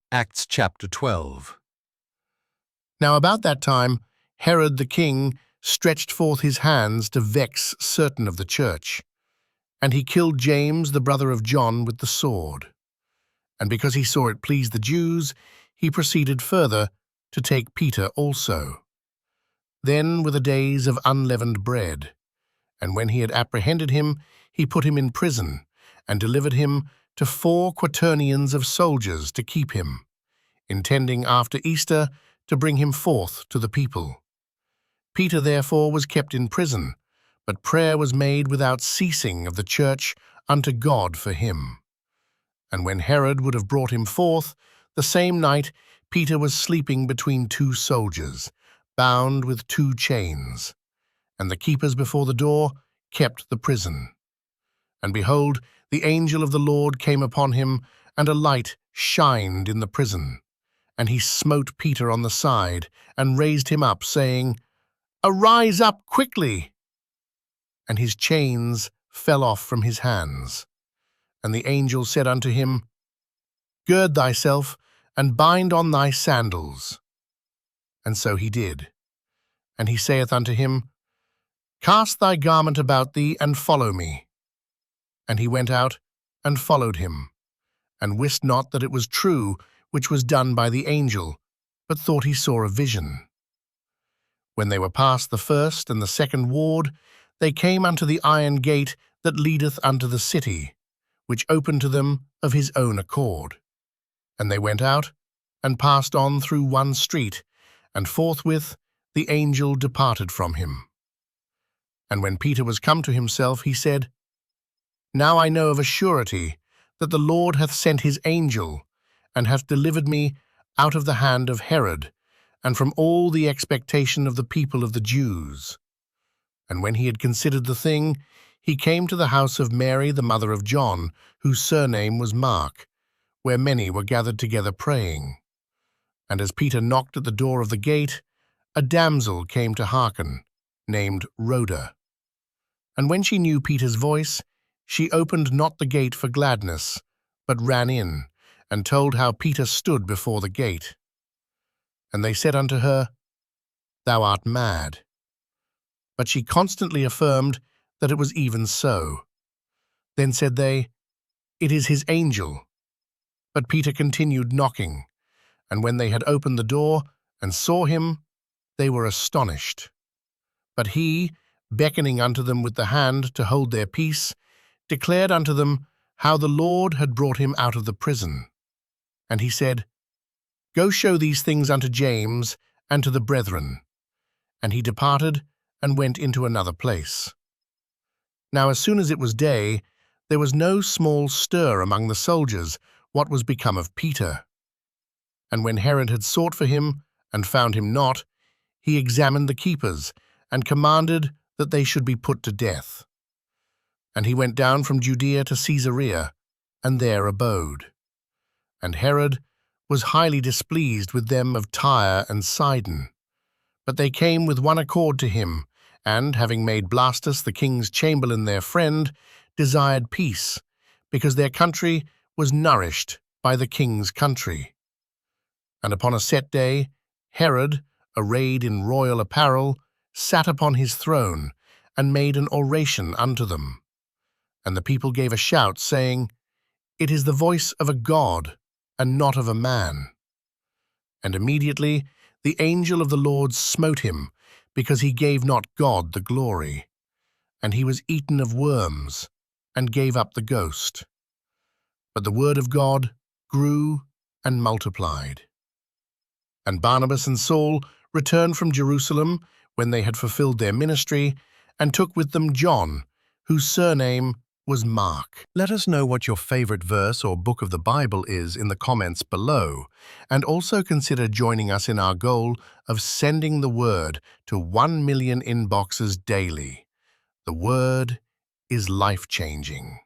Acts chapter 12. Now about that time Herod the king stretched forth his hands to vex certain of the church, and he killed James the brother of John with the sword. And because he saw it pleased the Jews, he proceeded further to take Peter also. Then were the days of unleavened bread, and when he had apprehended him, he put him in prison, and delivered him to 4 quaternions of soldiers to keep him, intending after Easter to bring him forth to the people. Peter therefore was kept in prison, but prayer was made without ceasing of the church unto God for him. And when Herod would have brought him forth, the same night Peter was sleeping between 2 soldiers, bound with 2 chains. And the keepers before the door kept the prison. And behold, the angel of the Lord came upon him, and a light shined in the prison. And he smote Peter on the side, and raised him up, saying, Arise up quickly! And his chains fell off from his hands. And the angel said unto him, Gird thyself, and bind on thy sandals. And so he did. And he saith unto him, Cast thy garment about thee, and follow me. And he went out, and followed him, and wist not that it was true which was done by the angel, but thought he saw a vision. When they were past the first and the second ward, they came unto the iron gate that leadeth unto the city, which opened to them of his own accord. And they went out, and passed on through one street, and forthwith the angel departed from him. And when Peter was come to himself, he said, Now I know of a surety that the Lord hath sent his angel, and hath delivered me out of the hand of Herod, and from all the expectation of the people of the Jews. And when he had considered the thing, he came to the house of Mary the mother of John, whose surname was Mark, where many were gathered together praying. And as Peter knocked at the door of the gate, a damsel came to hearken, named Rhoda. And when she knew Peter's voice, she opened not the gate for gladness, but ran in, and told how Peter stood before the gate. And they said unto her, Thou art mad. But she constantly affirmed that it was even so. Then said they, It is his angel. But Peter continued knocking, and when they had opened the door and saw him, they were astonished. But he, beckoning unto them with the hand to hold their peace, declared unto them how the Lord had brought him out of the prison. And he said, Go show these things unto James and to the brethren. And he departed and went into another place. Now as soon as it was day, there was no small stir among the soldiers what was become of Peter. And when Herod had sought for him, and found him not, he examined the keepers, and commanded that they should be put to death. And he went down from Judea to Caesarea, and there abode. And Herod was highly displeased with them of Tyre and Sidon. But they came with one accord to him, and, having made Blastus the king's chamberlain their friend, desired peace, because their country was nourished by the king's country. And upon a set day, Herod, arrayed in royal apparel, sat upon his throne, and made an oration unto them. And the people gave a shout, saying, It is the voice of a God, and not of a man. And immediately the angel of the Lord smote him, because he gave not God the glory. And he was eaten of worms, and gave up the ghost. But the word of God grew and multiplied. And Barnabas and Saul returned from Jerusalem when they had fulfilled their ministry, and took with them John, whose surname was Mark. Let us know what your favorite verse or book of the Bible is in the comments below, and also consider joining us in our goal of sending the word to 1 million inboxes daily. The word is life-changing.